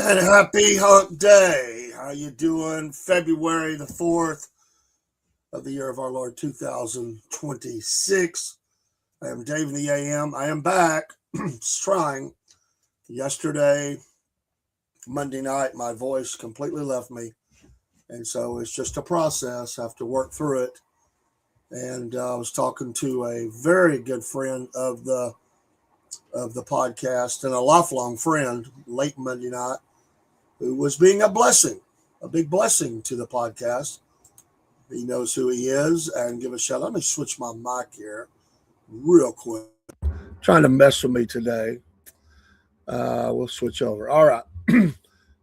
And happy Humpday. How you doing? February the 4th of the year of our Lord 2026. I am Dave in the AM. I am back. Trying. Yesterday, Monday night, my voice completely left me. And so it's just a process. I have to work through it. And I was talking to a very good friend of the podcast and a lifelong friend late Monday night, who was being a blessing, a big blessing to the podcast. He knows who he is, and give a shout. Let me switch my mic here real quick. Trying to mess with me today. We'll switch over. All right.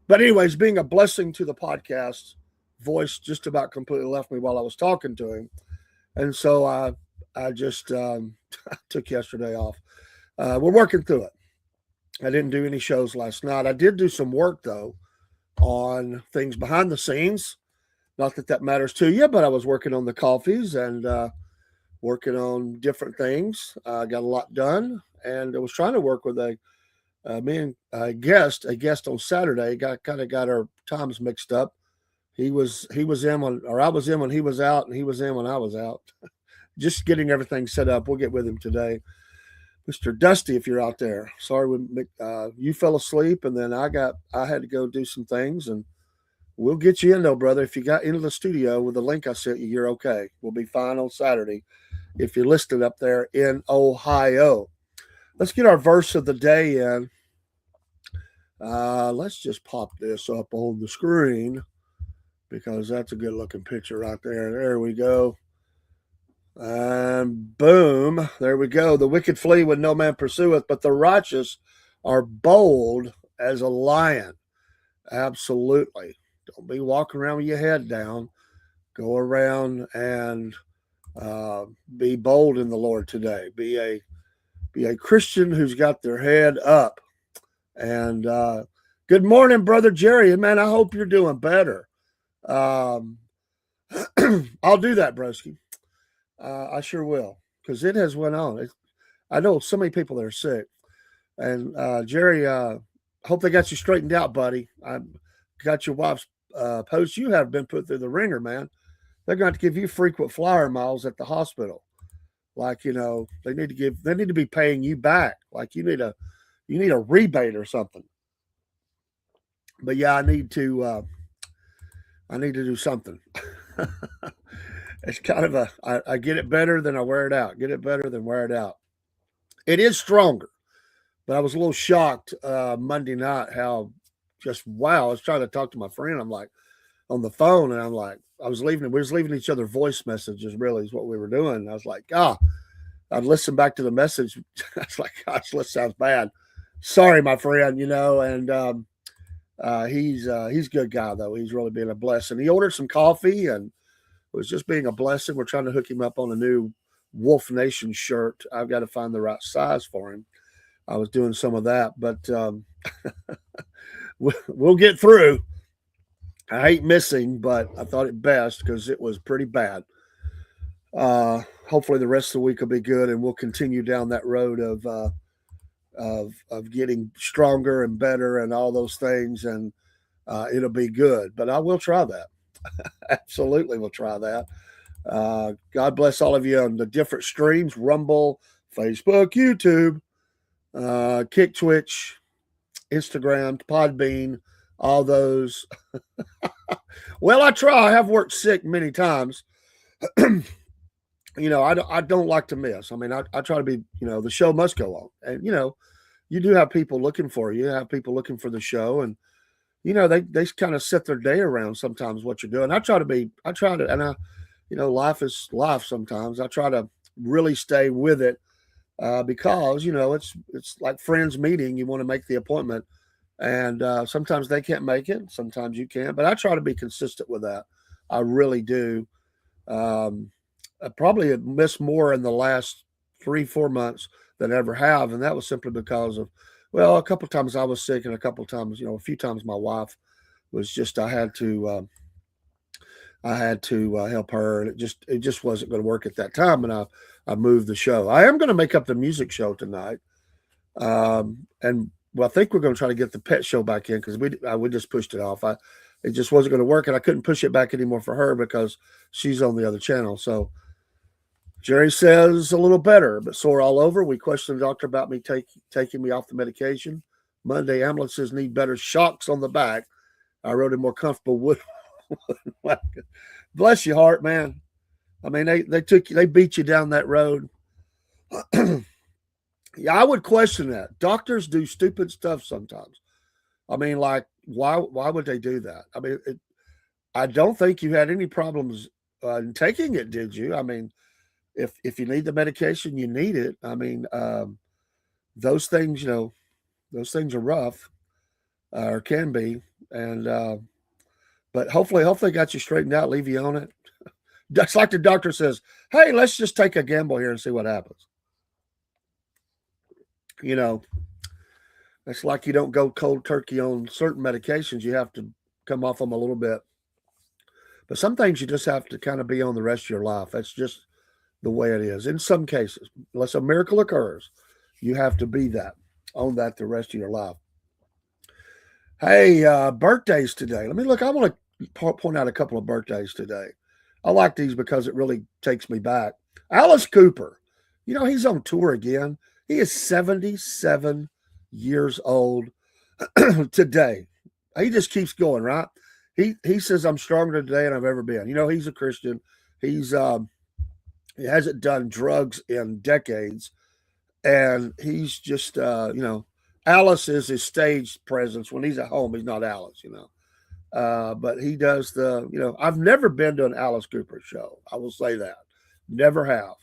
But anyways, being a blessing to the podcast, voice just about completely left me while I was talking to him. And so I just took yesterday off. We're working through it. I didn't do any shows last night. I did do some work, though, on things behind the scenes. Not that that matters to you, but I was working on the coffees and working on different things. I got a lot done, and I was trying to work with a guest on Saturday. Kind of got our times mixed up. He was in when, or I was in when he was out, and he was in when I was out. Just getting everything set up. We'll get with him today. Mr. Dusty, if you're out there, sorry you fell asleep, and then I had to go do some things, and we'll get you in though, brother. If you got into the studio with the link I sent you, you're okay. We'll be fine on Saturday if you're listed up there in Ohio. Let's get our verse of the day in. Let's just pop this up on the screen because that's a good looking picture right there. There we go. And boom, there we go. The wicked flee when no man pursueth, but the righteous are bold as a lion. Absolutely. Don't be walking around with your head down. Go around and be bold in the Lord today. Be a Christian who's got their head up. And good morning, Brother Jerry. Man, I hope you're doing better. I'll do that, broski. I sure will, because it has went on. I know so many people that are sick. And Jerry, hope they got you straightened out, buddy. I got your wife's post. You have been put through the ringer, man. They're going to give you frequent flyer miles at the hospital. Like, they need to be paying you back. Like you need a rebate or something. But yeah, I need to do something. It's kind of I get it better than I wear it out. Get it better than wear it out. It is stronger, but I was a little shocked Monday night how just wow. I was trying to talk to my friend. I'm like on the phone, and I'm like, we was leaving each other voice messages. Really, is what we were doing. And I was like, I'd listen back to the message. I was like, gosh, this sounds bad. Sorry, my friend. And he's a good guy though. He's really been a blessing. He ordered some coffee and was just being a blessing. We're trying to hook him up on a new Wolf Nation shirt. I've got to find the right size for him. I was doing some of that, but we'll get through. I hate missing, but I thought it best because it was pretty bad. Hopefully the rest of the week will be good, and we'll continue down that road of getting stronger and better and all those things, and it'll be good. But I will try that. Absolutely, we'll try that. God bless all of you on the different streams: Rumble, Facebook, YouTube, Kick, Twitch, Instagram, Podbean, all those. Well, I try. I have worked sick many times. I don't like to miss. I mean, I try to be. The show must go on, and you do have people looking for you. You have people looking for the show, and they kind of set their day around sometimes what you're doing. Life is life sometimes. I try to really stay with it because, it's like friends meeting. You want to make the appointment, and sometimes they can't make it. Sometimes you can, but I try to be consistent with that. I really do. I probably have missed more in the last 3-4 months than I ever have. And that was simply because of, a couple of times I was sick, and a couple of times, a few times my wife was just, I had to help her, and it just wasn't going to work at that time. And I moved the show. I am going to make up the music show tonight. And Well, I think we're going to try to get the pet show back in because we just pushed it off. It just wasn't going to work, and I couldn't push it back anymore for her because she's on the other channel. So Jerry says a little better, but sore all over. We questioned the doctor about me taking me off the medication. Monday, ambulances need better shocks on the back. I rode a more comfortable wood. Bless your heart, man. I mean, they beat you down that road. Yeah, I would question that. Doctors do stupid stuff sometimes. I mean, like, why would they do that? I mean, I don't think you had any problems in taking it, did you? I mean, if you need the medication, you need it. I mean, those things, those things are rough, or can be, and but hopefully got you straightened out, leave you on it. Just like the doctor says, hey, let's just take a gamble here and see what happens. It's like you don't go cold turkey on certain medications. You have to come off them a little bit. But some things you just have to kind of be on the rest of your life. That's just the way it is. In some cases, unless a miracle occurs, you have to be on that the rest of your life. Hey, birthdays today. Let me look. I want to point out a couple of birthdays today. I like these because it really takes me back. Alice Cooper. He's on tour again. He is 77 years old today. He just keeps going, right? He says, I'm stronger today than I've ever been. He's a Christian. He hasn't done drugs in decades. And he's just, Alice is his stage presence. When he's at home, he's not Alice, but he does I've never been to an Alice Cooper show. I will say that. Never have.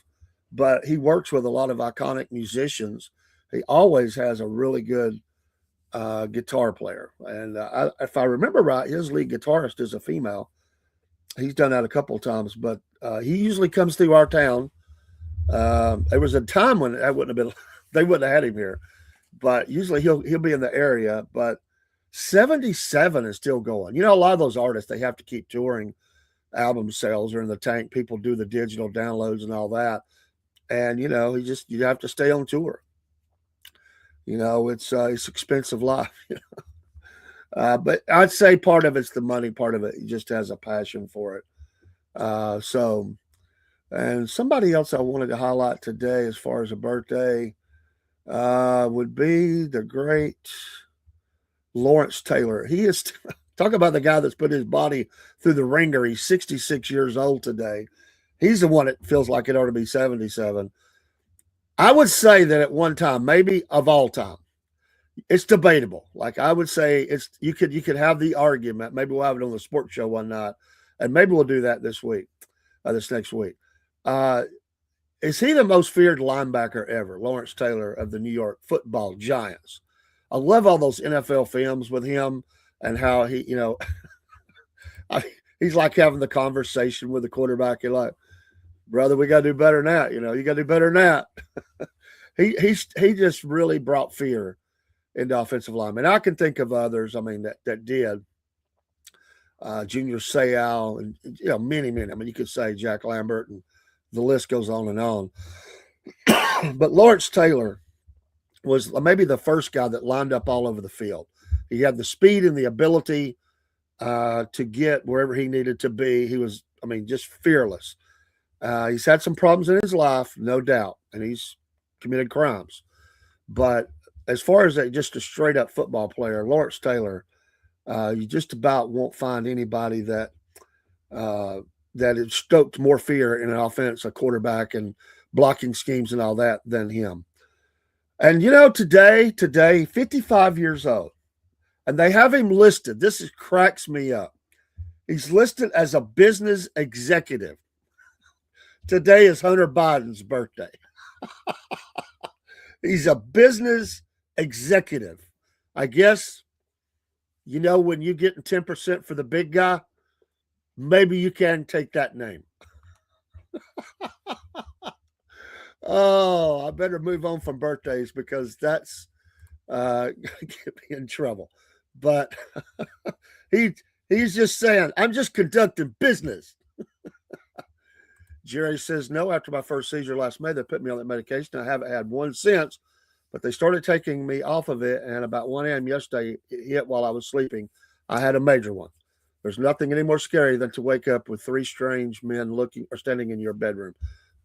But he works with a lot of iconic musicians. He always has a really good guitar player. And if I remember right, his lead guitarist is a female. He's done that a couple of times, but he usually comes through our town. There was a time when they wouldn't have had him here, but usually he'll be in the area. But 77 is still going. A lot of those artists, they have to keep touring. Album sales are in the tank. People do the digital downloads and all that. And, you have to stay on tour. It's expensive life. But I'd say part of it's the money, part of it he just has a passion for it. And somebody else I wanted to highlight today as far as a birthday would be the great Lawrence Taylor. He is talk about the guy that's put his body through the ringer. He's 66 years old today. He's the one that feels like it ought to be 77. I would say that at one time, maybe of all time, it's debatable. Like I would say, you could have the argument. Maybe we'll have it on the sports show one night, and maybe we'll do that this next week. Is he the most feared linebacker ever? Lawrence Taylor of the New York Football Giants. I love all those NFL films with him and how he, he's like having the conversation with the quarterback. You're like, brother, we got to do better than that. You got to do better than that. He just really brought fear into offensive linemen. I can think of others. I mean, that did. Junior Seau and many. I mean, you could say Jack Lambert, and the list goes on and on. But Lawrence Taylor was maybe the first guy that lined up all over the field. He had the speed and the ability to get wherever he needed to be. He was, just fearless. He's had some problems in his life, no doubt, and he's committed crimes. But as far as just a straight-up football player, Lawrence Taylor, you just about won't find anybody that has stoked more fear in an offense, a quarterback, and blocking schemes and all that than him. And, today, 55 years old, and they have him listed. This cracks me up. He's listed as a business executive. Today is Hunter Biden's birthday. He's a business executive. I guess, when you get 10% for the big guy, maybe you can take that name. Oh, I better move on from birthdays because that's get me in trouble. But he's just saying, I'm just conducting business. Jerry says, no, after my first seizure last May, they put me on that medication. I haven't had one since. But they started taking me off of it, and about 1 a.m. yesterday, it hit while I was sleeping. I had a major one. There's nothing any more scary than to wake up with three strange men looking or standing in your bedroom.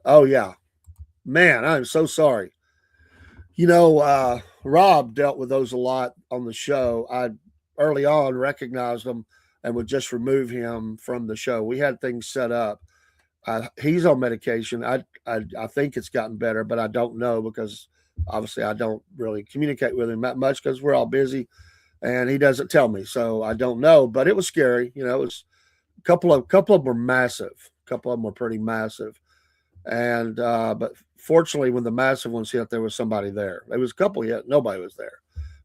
Oh yeah, man, I'm so sorry. Rob dealt with those a lot on the show. I early on recognized them and would just remove him from the show. We had things set up. He's on medication. I think it's gotten better, but I don't know because obviously I don't really communicate with him that much because we're all busy, and he doesn't tell me, so I don't know. But it was scary. It was a couple of them were massive. A couple of them were pretty massive, and but fortunately, when the massive ones hit, there was somebody there. There was a couple hit, nobody was there.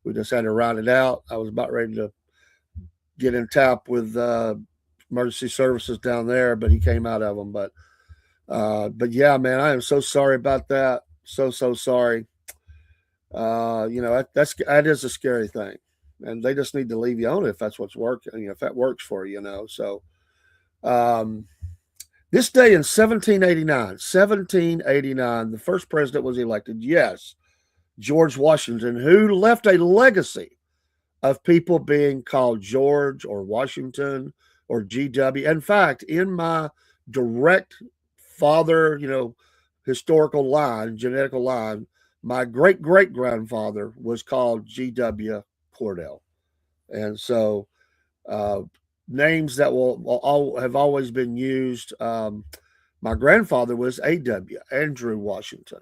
We just had to ride it out. I was about ready to get in tap with emergency services down there, but he came out of them. But yeah, man, I am so sorry about that. So sorry. That is a scary thing, and they just need to leave you on it if that's what's working. If that works for you, So, this day in 1789, the first president was elected. Yes, George Washington, who left a legacy of people being called George or Washington or GW. In fact, in my direct father, historical line, genetical line, my great grandfather was called GW Cordell. And so names that will have always been used. My grandfather was AW, Andrew Washington.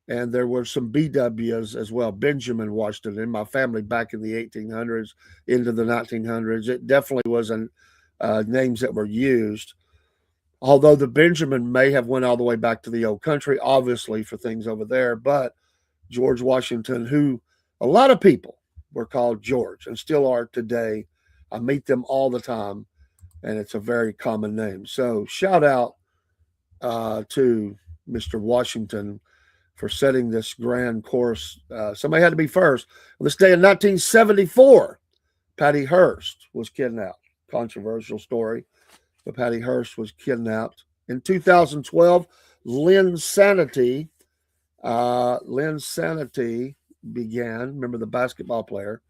And there were some BWs as well, Benjamin Washington, in my family back in the 1800s into the 1900s. It definitely wasn't names that were used, although the Benjamin may have went all the way back to the old country, obviously, for things over there. But George Washington, who a lot of people were called George and still are today. I meet them all the time, and it's a very common name. So shout out to Mr. Washington for setting this grand course. Somebody had to be first. On this day in 1974, Patty Hearst was kidnapped. Controversial story, but Patty Hearst was kidnapped. In 2012, Lynn Sanity began. Remember the basketball player,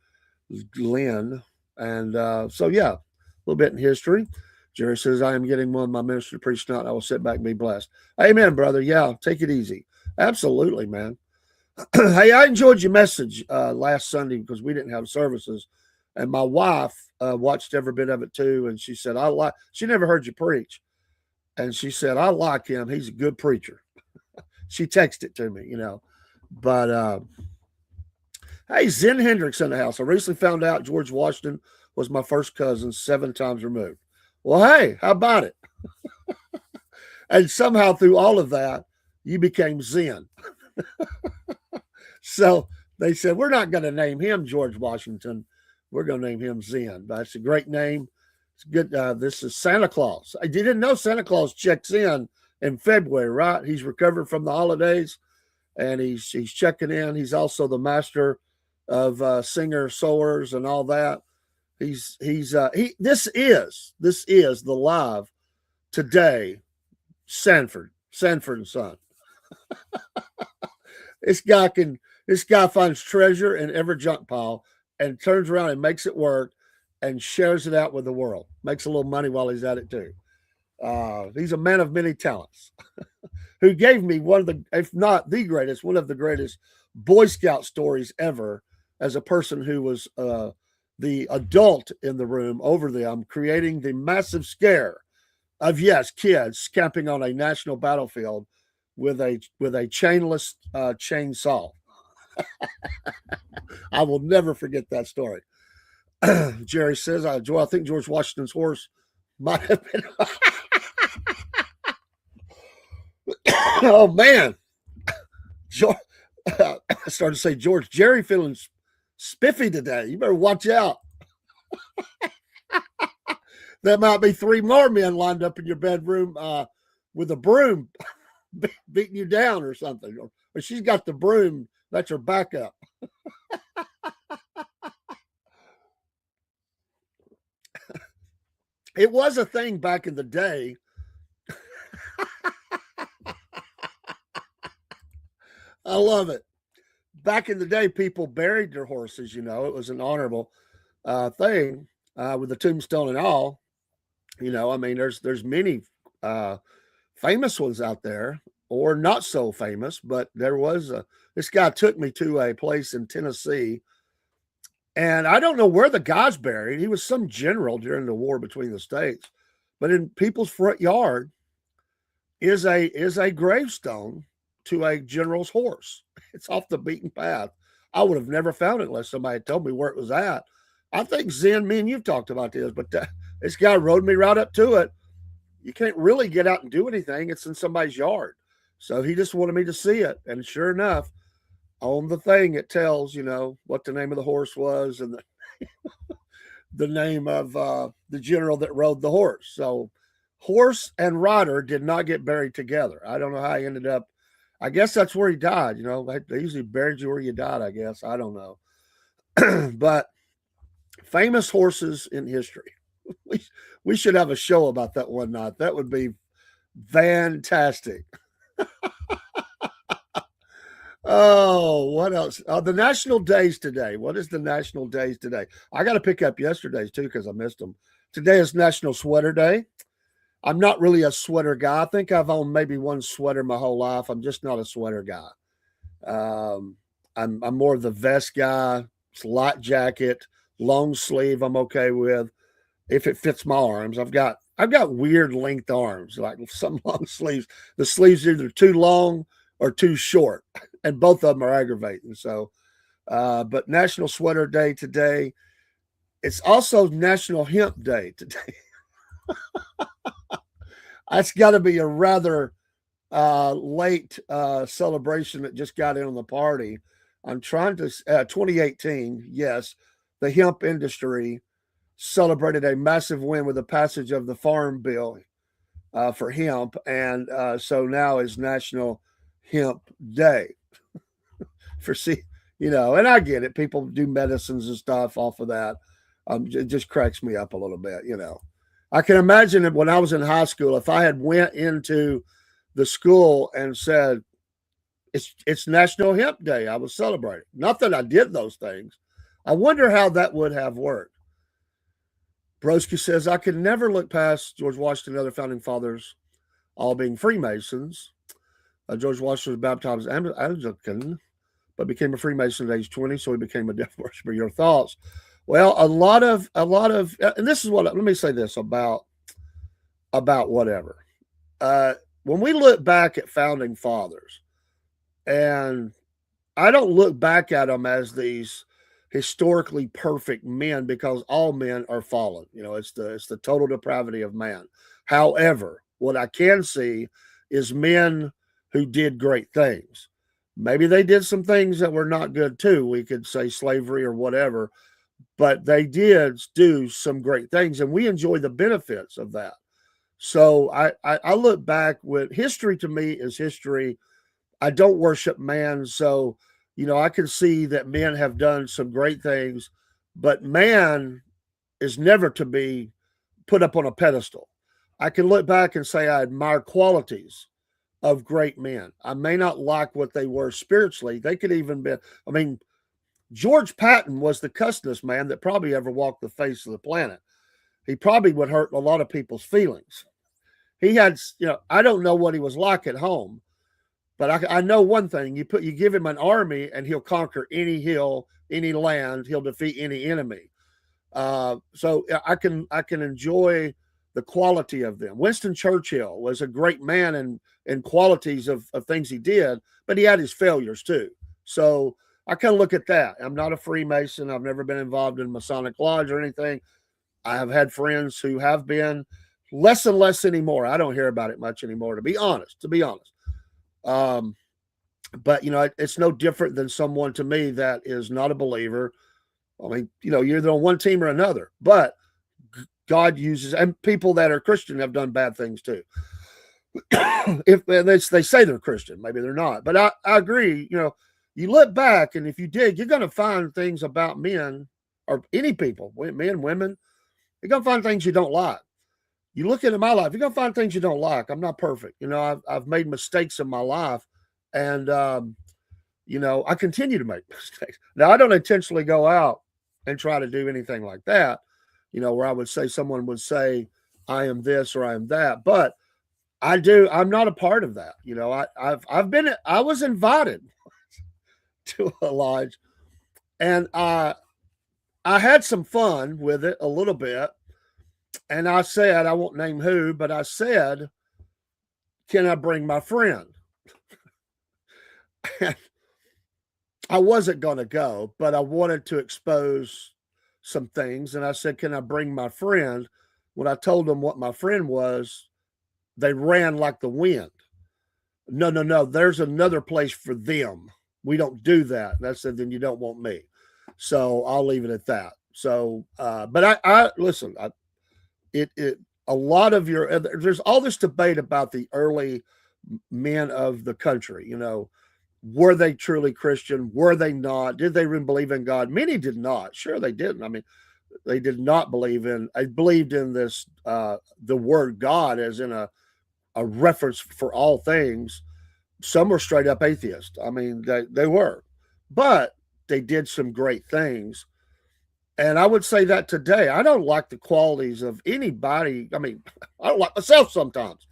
Lynn. And so, yeah, a little bit in history. Jerry says, I am getting one of my ministers to preach tonight. I will sit back and be blessed. Amen, brother. Yeah, take it easy. Absolutely, man. Hey, I enjoyed your message last Sunday because we didn't have services. And my wife watched every bit of it too. And she said, she never heard you preach. And she said, I like him. He's a good preacher. She texted to me, But hey, Zen Hendricks in the house. I recently found out George Washington was my first cousin, 7 times removed. Well, hey, how about it? And somehow through all of that, you became Zen. So they said, we're not going to name him George Washington. We're going to name him Zen. That's a great name. It's good. This is Santa Claus. You didn't know Santa Claus checks in February, right? He's recovered from the holidays, and he's checking in. He's also the master of singer sowers and all that. This is the live today Sanford and Son. This guy finds treasure in every junk pile and turns around and makes it work and shares it out with the world. Makes a little money while he's at it too. He's a man of many talents who gave me one of the, if not the greatest, one of the greatest Boy Scout stories ever as a person who was the adult in the room over them, creating the massive scare of, yes, kids camping on a national battlefield with a chainless chainsaw. I will never forget that story. Jerry says, I think George Washington's horse might have been. Oh, man. I started to say, George, Jerry feeling spiffy today. You better watch out. There might be 3 more men lined up in your bedroom with a broom beating you down or something. Or she's got the broom. That's her backup. It was a thing back in the day. I love it. back in the day, people buried their horses. It was an honorable thing with the tombstone and all. I mean, there's many famous ones out there, or not so famous, but there was this guy took me to a place in Tennessee, and I don't know where the guy's buried. He was some general during the war between the states, but in people's front yard is a gravestone to a general's horse. It's off the beaten path. I would have never found it unless somebody had told me where it was at. I think Zen, me and you've talked about this, but this guy rode me right up to it. You can't really get out and do anything. It's in somebody's yard. So he just wanted me to see it. And sure enough, on the thing, it tells, what the name of the horse was and the name of the general that rode the horse. So horse and rider did not get buried together. I don't know how he ended up. I guess that's where he died. They usually buried you where you died, I guess. I don't know. But famous horses in history. We should have a show about that one night. That would be fantastic. Oh, what else? The national days today. What is the national days today? I got to pick up yesterday's too because I missed them. Today is National Sweater Day. I'm not really a sweater guy. I think I've owned maybe one sweater my whole life. I'm just not a sweater guy. I'm more of the vest guy. It's light jacket, long sleeve. I'm okay with if it fits my arms. I've got weird length arms, like some long sleeves. The sleeves are either too long or too short, and both of them are aggravating. So, but National Sweater Day today. It's also National Hemp Day today. That's got to be a rather late celebration that just got in on the party. I'm trying to 2018. Yes, the hemp industry celebrated a massive win with the passage of the Farm Bill for hemp, and so now is National Hemp Day. And I get it. People do medicines and stuff off of that. It just cracks me up a little bit. I can imagine that when I was in high school, if I had went into the school and said, it's National Hemp Day, I was celebrating. Not that I did those things. I wonder how that would have worked. Broski says, I could never look past George Washington and other founding fathers all being Freemasons. George Washington was baptized Anglican, but became a Freemason at age 20, so he became a death worshiper. Your thoughts? Well, a lot of, and this is what, let me say this about whatever. When we look back at founding fathers, and I don't look back at them as these historically perfect men, because all men are fallen. It's the total depravity of man. However, what I can see is men who did great things. Maybe they did some things that were not good too. We could say slavery or whatever, but they did do some great things, and we enjoy the benefits of that. So I look back with history. To me is history. I don't worship man, so I can see that men have done some great things, but man is never to be put up on a pedestal. I can look back and say I admire qualities of great men. I may not like what they were spiritually. They could even be, George Patton was the cussingest man that probably ever walked the face of the planet. He probably would hurt a lot of people's feelings. He had, I don't know what he was like at home, but I know one thing: you give him an army, and he'll conquer any hill, any land. He'll defeat any enemy. So I can enjoy the quality of them. Winston Churchill was a great man in qualities of things he did, but he had his failures too. So I kind of look at that. I'm not a Freemason. I've never been involved in Masonic Lodge or anything. I have had friends who have been, less and less anymore. I don't hear about it much anymore, to be honest. But it's no different than someone to me that is not a believer. You're either on one team or another, but God uses, and people that are Christian have done bad things too. If they say they're Christian, maybe they're not, but I agree. You look back, and if you dig, you're going to find things about men or any people, men, women. You're going to find things you don't like. You look into my life, you're going to find things you don't like. I'm not perfect. I've made mistakes in my life, and I continue to make mistakes. Now, I don't intentionally go out and try to do anything like that, where I would say someone would say, I am this or I am that. But I do, I'm not a part of that. I was invited to a lodge, and I had some fun with it a little bit. And I said, I won't name who, but I said, can I bring my friend? And I wasn't going to go, but I wanted to expose some things. And I said, can I bring my friend? When I told them what my friend was, they ran like the wind. No, no, no. There's another place for them. We don't do that. And I said, then you don't want me. So I'll leave it at that. So, but I listen, a lot of there's all this debate about the early men of the country, were they truly Christian? Were they not? Did they even believe in God? Many did not. Sure, they didn't. I mean, they did not believe in. I believed in this, the word God, as in a reference for all things. Some were straight up atheists. I mean, they were, but they did some great things. And I would say that today, I don't like the qualities of anybody. I mean, I don't like myself sometimes.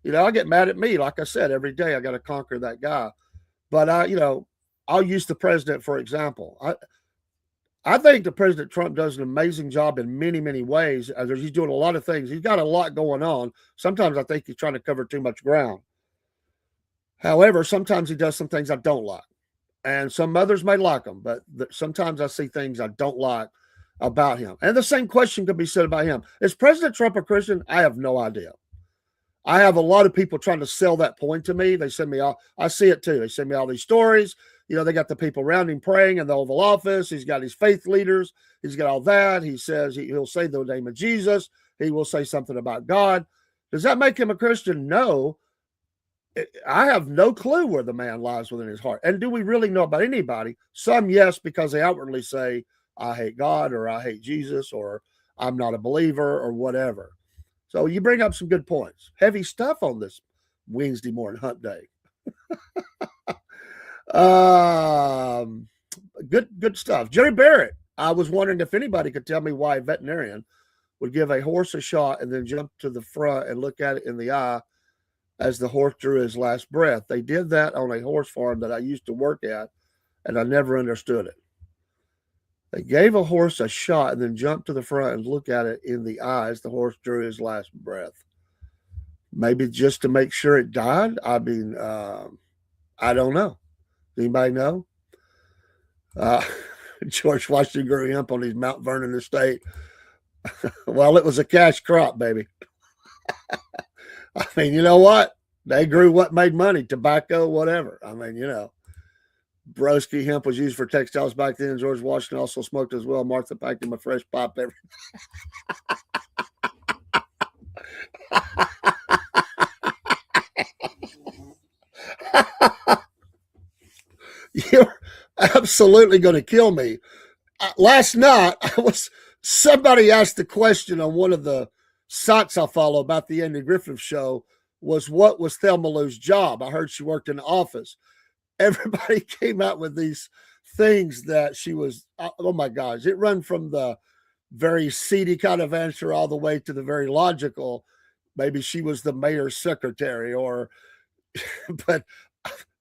I get mad at me. Like I said, every day I got to conquer that guy. But I'll use the president for example. I think the President Trump does an amazing job in many, many ways. He's doing a lot of things. He's got a lot going on. Sometimes I think he's trying to cover too much ground. However, sometimes he does some things I don't like. And some others may like him, but sometimes I see things I don't like about him. And the same question could be said about him. Is President Trump a Christian? I have no idea. I have a lot of people trying to sell that point to me. They send me I see it too. They send me all these stories. They got the people around him praying in the Oval Office. He's got his faith leaders. He's got all that. He says he'll say the name of Jesus. He will say something about God. Does that make him a Christian? No. I have no clue where the man lies within his heart. And do we really know about anybody? Some, yes, because they outwardly say, I hate God, or I hate Jesus, or I'm not a believer, or whatever. So you bring up some good points. Heavy stuff on this Wednesday morning hump day. Good stuff. Jerry Barrett. I was wondering if anybody could tell me why a veterinarian would give a horse a shot and then jump to the front and look at it in the eye as the horse drew his last breath. They did that on a horse farm that I used to work at, and I never understood it. They gave a horse a shot and then jumped to the front and look at it in the eye as the horse drew his last breath. Maybe just to make sure it died. I mean, I don't know. Anybody know? George Washington grew hemp on his Mount Vernon estate. Well, it was a cash crop, baby. I mean, you know what? They grew what made money, tobacco, whatever. I mean, Broski hemp was used for textiles back then. George Washington also smoked as well. Martha packed him a fresh pipe every. You're absolutely going to kill me. Last night, somebody asked the question on one of the sites I follow about the Andy Griffith show was, what was Thelma Lou's job? I heard she worked in the office. Everybody came out with these things that she was, oh my gosh, it run from the very seedy kind of answer all the way to the very logical. Maybe she was the mayor's secretary, but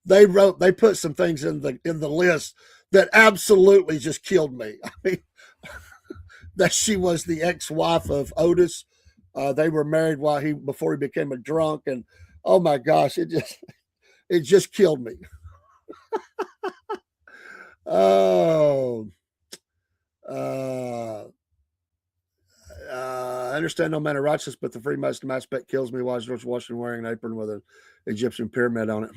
they put some things in the list that absolutely just killed me. I mean, that she was the ex-wife of Otis. They were married before he became a drunk, and oh my gosh, it just killed me. I understand no man are righteous, but the free Muslim aspect kills me. Why is George Washington wearing an apron with an Egyptian pyramid on it?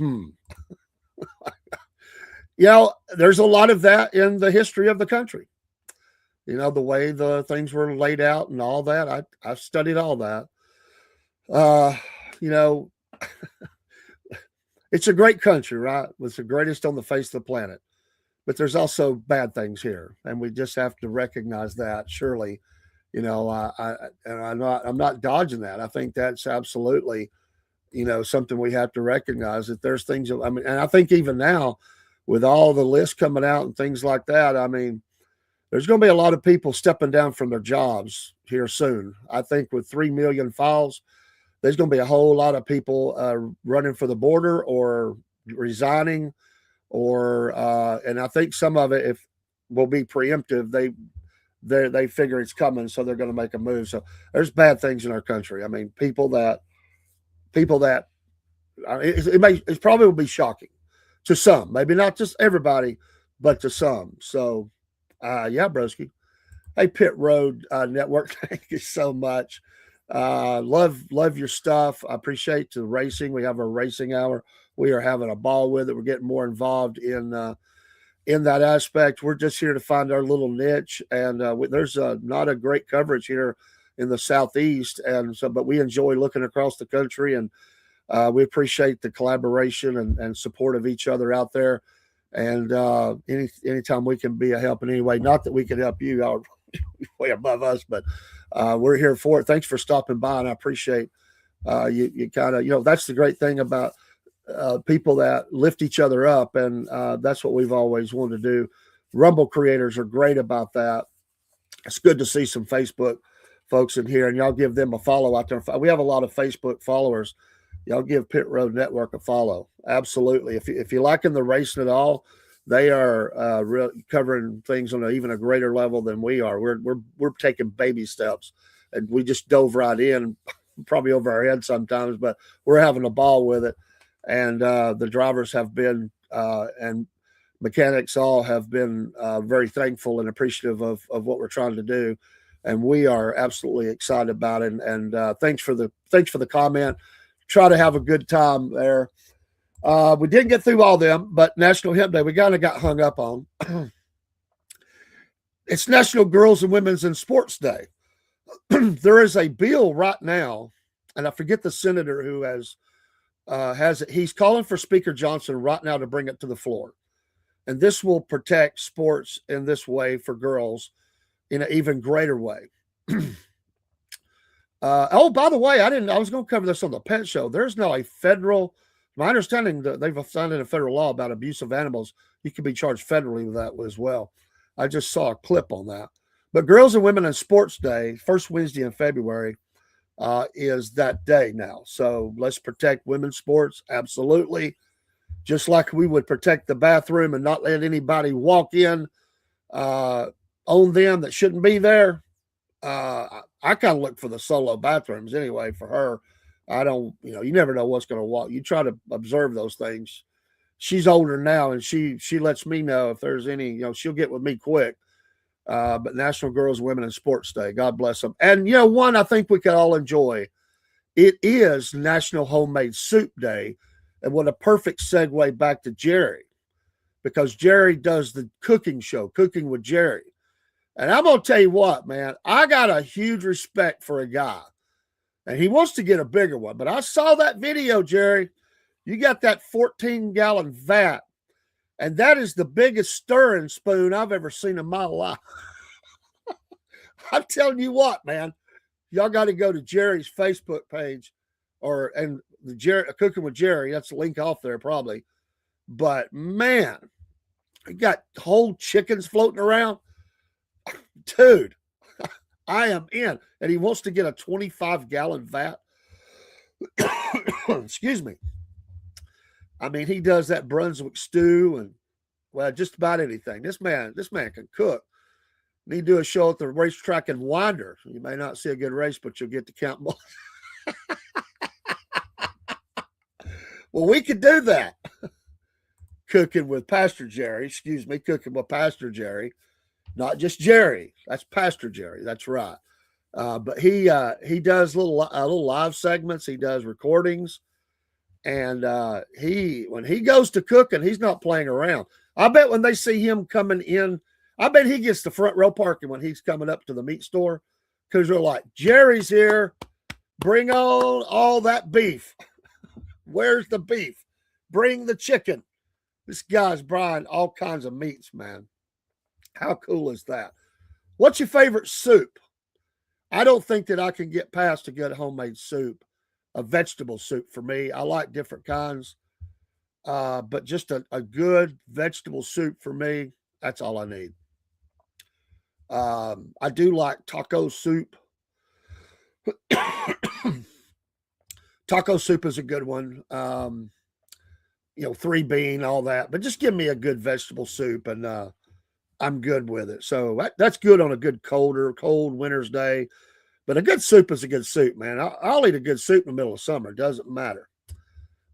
There's a lot of that in the history of the country. The way the things were laid out and all that. I've studied all that. It's a greght country, right? It's the greatest on the face of the planet. But there's also bad things here, and we just have to recognize that. Surely, I'm not dodging that. I think that's absolutely, something we have to recognize, that there's things. I mean, and I think even now, with all the lists coming out and things like that, I mean, there's going to be a lot of people stepping down from their jobs here soon. I think with 3 million files, there's going to be a whole lot of people running for the border or resigning, or and I think some of it if will be preemptive. They figure it's coming, so they're going to make a move. So there's bad things in our country. I mean, people that it probably will be shocking to some, maybe not just everybody, but to some. So yeah, broski. Hey, Pit Road Network, thank you so much. Love your stuff. I appreciate the racing. We have a racing hour. We are having a ball with it. We're getting more involved in that aspect. We're just here to find our little niche, and there's not a great coverage here in the Southeast, and so but we enjoy looking across the country, and we appreciate the collaboration and support of each other out there. And anytime we can be a help in any way, not that we can help you, you're way above us, but we're here for it. Thanks for stopping by, and I appreciate you kind of, that's the great thing about people that lift each other up, and that's what we've always wanted to do. Rumble creators are great about that. It's good to see some Facebook folks in here, and y'all give them a follow out there. We have a lot of Facebook followers. Y'all give Pit Road Network a follow. Absolutely. If you're liking the racing at all, they are covering things on even a greater level than we are. We're taking baby steps, and we just dove right in, probably over our head sometimes, but we're having a ball with it. And the drivers have been and mechanics all have been very thankful and appreciative of what we're trying to do, and we are absolutely excited about it. And thanks for the comment. Try to have a good time there. We didn't get through all them, but National Hemp Day we kind of got hung up on. It's National Girls and Women's in Sports Day. There is a bill right now, and I forget the senator who has it. He's calling for Speaker Johnson right now to bring it to the floor, and this will protect sports in this way for girls in an even greater way. By the way, I was going to cover this on the pet show. There's now a federal, my understanding that they've signed in a federal law about abuse of animals. You can be charged federally with that as well. I just saw a clip on that. But Girls and Women in Sports Day, first Wednesday in February, is that day now. So let's protect women's sports. Absolutely. Just like we would protect the bathroom and not let anybody walk in on them that shouldn't be there. I kind of look for the solo bathrooms anyway for her. I don't, you never know what's going to walk. You try to observe those things. She's older now, and she lets me know if there's any, she'll get with me quick. But National Girls, Women in Sports Day, God bless them. And, one I think we could all enjoy. It is National Homemade Soup Day. And what a perfect segue back to Jerry, because Jerry does the cooking show, Cooking with Jerry. And I'm going to tell you what, man, I got a huge respect for a guy, and he wants to get a bigger one. But I saw that video, Jerry. You got that 14-gallon vat, and that is the biggest stirring spoon I've ever seen in my life. I'm telling you what, man, y'all got to go to Jerry's Facebook page and the Jerry Cooking with Jerry. That's a link off there probably. But man, you got whole chickens floating around. Dude, I am in. And he wants to get a 25-gallon vat. Excuse me. I mean, he does that Brunswick stew and, well, just about anything. This man can cook. Need to do a show at the racetrack in Winder. You may not see a good race, but you'll get to count more. Well, we could do that. Cooking with Pastor Jerry. Not just Jerry. That's Pastor Jerry. That's right. But he does little live segments. He does recordings, and when he goes to cooking, he's not playing around. I bet when they see him coming in, I bet he gets the front row parking when he's coming up to the meat store, because they're like, Jerry's here. Bring on all that beef. Where's the beef? Bring the chicken. This guy's buying all kinds of meats, man. How cool is that? What's your favorite soup? I don't think that I can get past a good homemade soup, a vegetable soup for me. I like different kinds. But just a good vegetable soup for me, that's all I need. I do like taco soup. Taco soup is a good one. Three bean, all that. But just give me a good vegetable soup, and I'm good with it. So that's good on a good cold winter's day. But a good soup is a good soup, man. I'll eat a good soup in the middle of summer. Doesn't matter.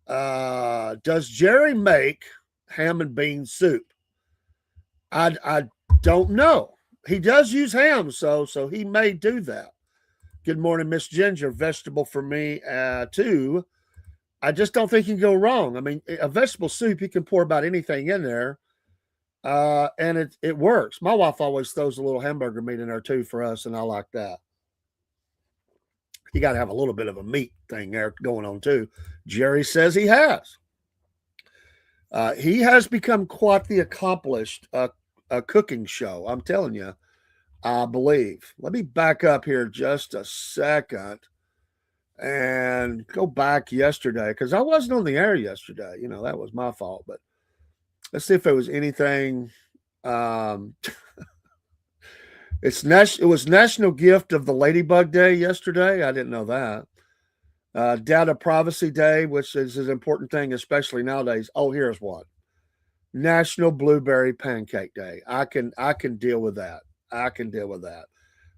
Does Jerry make ham and bean soup? I don't know. He does use ham, so he may do that. Good morning, Miss Ginger. Vegetable for me too. I just don't think you can go wrong. I mean, a vegetable soup, you can pour about anything in there, and it works. My wife always throws a little hamburger meat in there too for us, and I like that. You got to have a little bit of a meat thing there going on too. Jerry says he has. He has become quite the accomplished cooking show. I'm telling you, I believe. Let me back up here just a second and go back yesterday because I wasn't on the air yesterday. That was my fault. But let's see if there was anything. It was National Gift of the Ladybug Day yesterday. I didn't know that. Data Privacy Day, which is an important thing, especially nowadays. Oh, here's one. National Blueberry Pancake Day. I can deal with that. I can deal with that.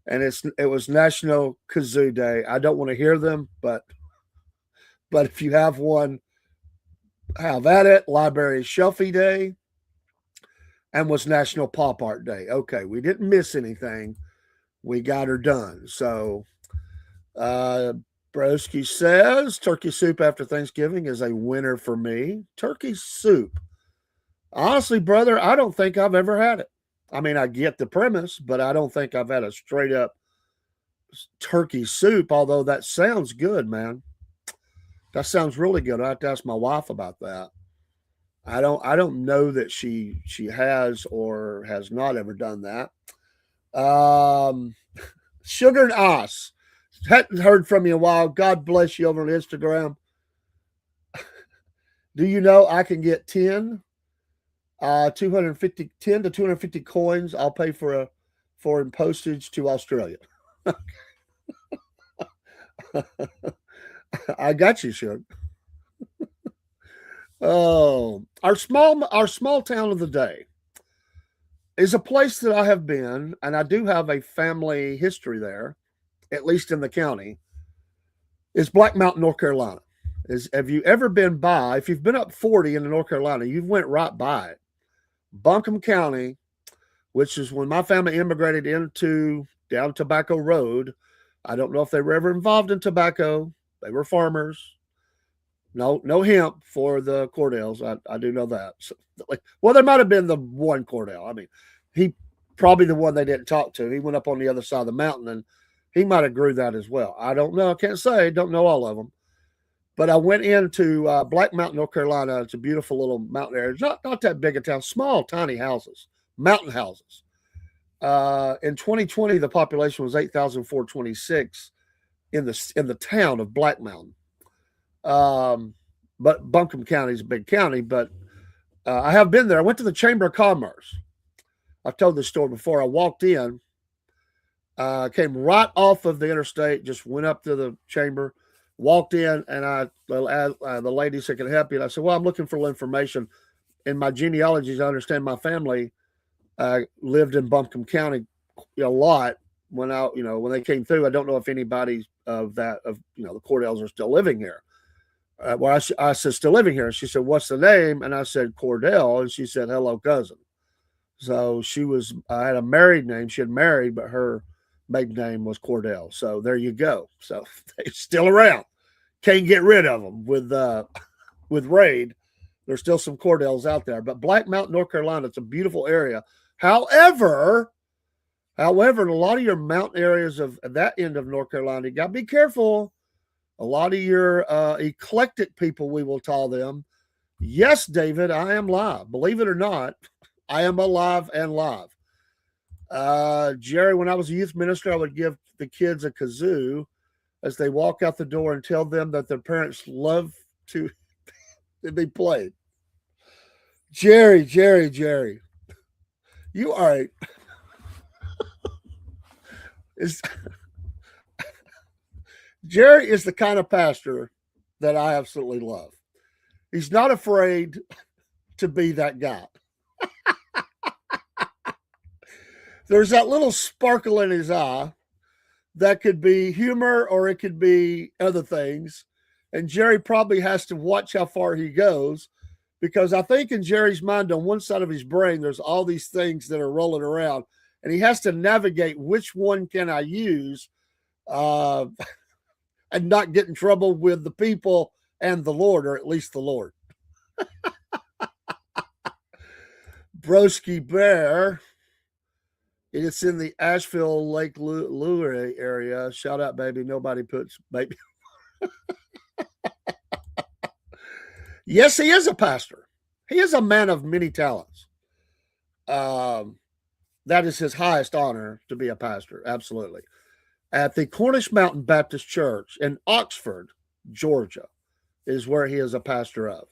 And it was National Kazoo Day. I don't want to hear them, but if you have one, have at it. Library Shelfie Day. And was National Pop Art Day. Okay, we didn't miss anything. We got her done. So, Broski says turkey soup after Thanksgiving is a winner for me. Turkey soup. Honestly, brother, I don't think I've ever had it. I mean, I get the premise, but I don't think I've had a straight up turkey soup, although that sounds good, man. That sounds really good. I have to ask my wife about that. I don't know that she has or has not ever done that. Sugar and Ice. Hadn't heard from you in a while. God bless you over on Instagram. Do you know I can get 10 to 250 coins? I'll pay for foreign postage to Australia. I got you, Sugar. Oh, our small town of the day is a place that I have been, and I do have a family history there, at least in the county. Is Black Mountain, North Carolina. Have you ever been by? If you've been up 40 in North Carolina, you've went right by it. Buncombe County, which is when my family immigrated down Tobacco Road. I don't know if they were ever involved in tobacco. They were farmers. No hemp for the Cordells. I do know that. So, well, there might have been the one Cordell. I mean, he probably the one they didn't talk to. He went up on the other side of the mountain, and he might have grew that as well. I don't know. I can't say. Don't know all of them. But I went into Black Mountain, North Carolina. It's a beautiful little mountain area. It's not that big a town. Small, tiny houses, mountain houses. In 2020, the population was 8,426 in the town of Black Mountain. But Buncombe County is a big county, but I have been there. I went to the Chamber of Commerce. I've told this story before. I walked in, came right off of the interstate, just went up to the chamber, walked in, and the lady said, "Can I help you?" And I said, "Well, I'm looking for a little information. In my genealogies, I understand my family lived in Buncombe County a lot when they came through. I don't know if anybody of the Cordells are still living here." Well, I said, "Still living here." And she said, "What's the name?" And I said, "Cordell." And she said, "Hello, cousin." So I had a married name. She had married, but her maiden name was Cordell. So there you go. So they're still around. Can't get rid of them with Raid. There's still some Cordells out there. But Black Mountain, North Carolina, it's a beautiful area. However, in a lot of your mountain areas of that end of North Carolina, you got to be careful. A lot of your eclectic people, we will call them. Yes, David, I am live. Believe it or not, I am alive and live. Jerry, when I was a youth minister, I would give the kids a kazoo as they walk out the door and tell them that their parents love to be played. Jerry. You are a, is Jerry is the kind of pastor that I absolutely love. He's not afraid to be that guy. There's that little sparkle in his eye that could be humor or it could be other things. And Jerry probably has to watch how far he goes because I think in Jerry's mind, on one side of his brain, there's all these things that are rolling around, and he has to navigate which one can I use uh, and not get in trouble with the people and the Lord, or at least the Lord. Broski Bear. It's in the Asheville Lake Lurie area. Shout out, baby. Nobody puts baby. Yes, he is a pastor. He is a man of many talents. That is his highest honor to be a pastor. Absolutely. At the Cornish Mountain Baptist Church in Oxford, Georgia, is where he is a pastor of.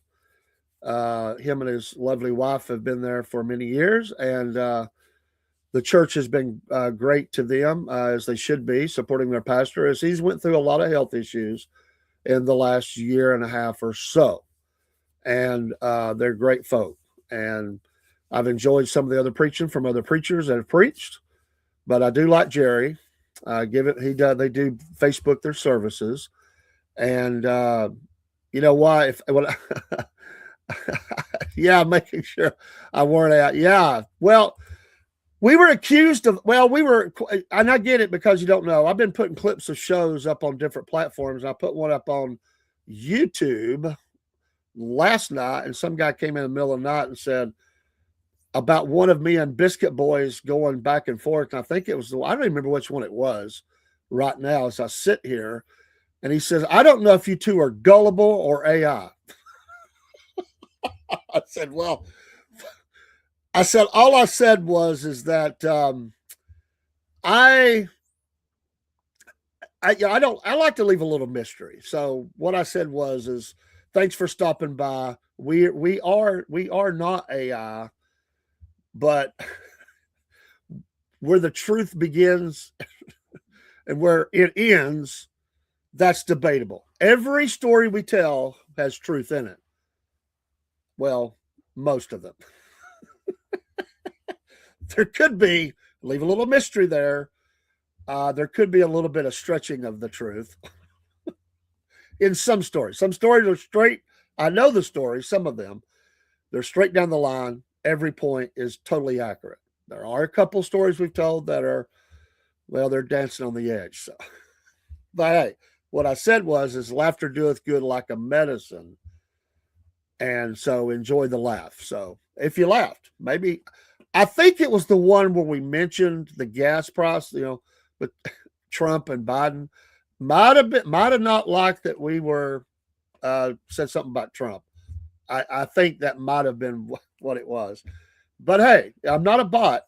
Him and his lovely wife have been there for many years, and the church has been great to them, as they should be, supporting their pastor, as he's went through a lot of health issues in the last year and a half or so. And they're great folk. And I've enjoyed some of the other preaching from other preachers that have preached, but I do like Jerry. They do Facebook their services, and you know why? Yeah, making sure I weren't out. Yeah, well, we were accused of. Well, and I get it because you don't know. I've been putting clips of shows up on different platforms. I put one up on YouTube last night, and some guy came in the middle of the night and said about one of me and Biscuit Boys going back and forth. And I think it was I don't remember which one it was right now as I sit here. And he says, I don't know if you two are gullible or AI. I said, all I said is that I like to leave a little mystery. So what I said is thanks for stopping by. We are not AI, but where the truth begins and where it ends, that's debatable. Every story we tell has truth in it. Well, most of them. There could be, leave a little mystery there. There could be a little bit of stretching of the truth in some stories. Some stories are straight. I know the stories, some of them. They're straight down the line. Every point is totally accurate. There are a couple stories we've told that are, well, they're dancing on the edge. So. But hey, what I said is laughter doeth good like a medicine. And so enjoy the laugh. So if you laughed, maybe, I think it was the one where we mentioned the gas price, with Trump and Biden. Might have not liked that we were said something about Trump. I think that might have been what it was. But hey, I'm not a bot.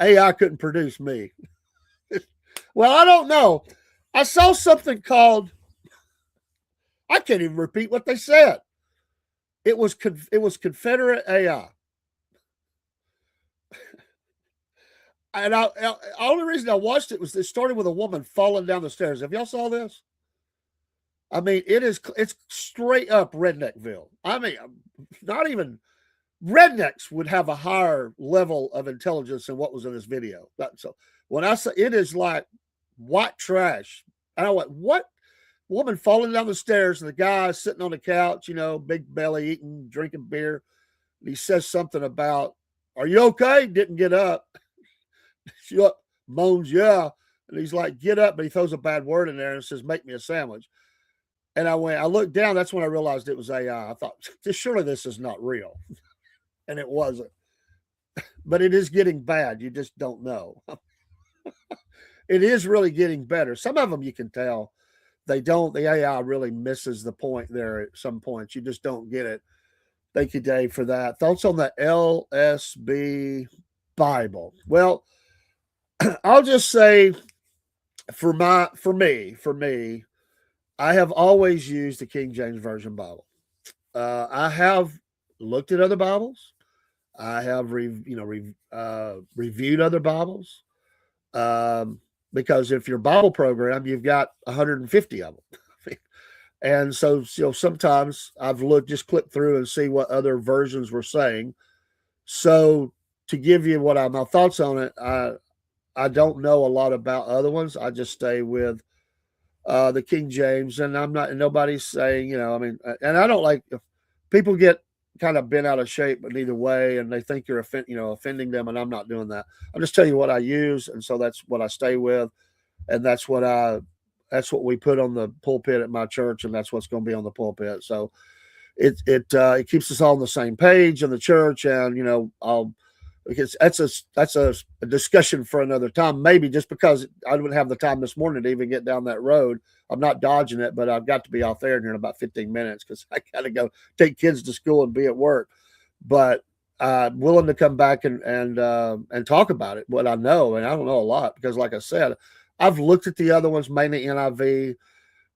AI couldn't produce me. Well, I don't know. I saw something called, I can't even repeat what they said. It was Confederate AI. And the only reason I watched it was it started with a woman falling down the stairs. Have y'all saw this? I mean, it's straight up Redneckville. I mean, not even rednecks would have a higher level of intelligence than what was in this video. So when I say it is like white trash, and I went, what? Woman falling down the stairs, and the guy sitting on the couch, big belly, eating, drinking beer. And he says something about, are you okay? Didn't get up. She moans, yeah. And he's like, get up. But he throws a bad word in there and says, make me a sandwich. And I looked down. That's when I realized it was AI. I thought, surely this is not real. And it wasn't. But it is getting bad. You just don't know. It is really getting better. Some of them you can tell. The AI really misses the point there at some points. You just don't get it. Thank you, Dave, for that. Thoughts on the LSB Bible? Well, I'll just say for me, I have always used the King James Version Bible. I have looked at other Bibles. I have reviewed other Bibles. Um, because if your Bible program, you've got 150 of them. And so, sometimes I've looked, just click through and see what other versions were saying. So to give you my thoughts on it, I don't know a lot about other ones. I just stay with the King James, and I'm not. And nobody's saying, I mean, and I don't like if people get kind of bent out of shape, but either way, and they think you're offending them, and I'm not doing that. I'm just telling you what I use, and so that's what I stay with, and that's what we put on the pulpit at my church, and that's what's going to be on the pulpit. So it keeps us all on the same page in the church, and because that's a discussion for another time. Maybe just because I wouldn't have the time this morning to even get down that road. I'm not dodging it, but I've got to be out there in about 15 minutes because I got to go take kids to school and be at work. But willing to come back and talk about it, what I know, and I don't know a lot because, like I said, I've looked at the other ones, mainly NIV,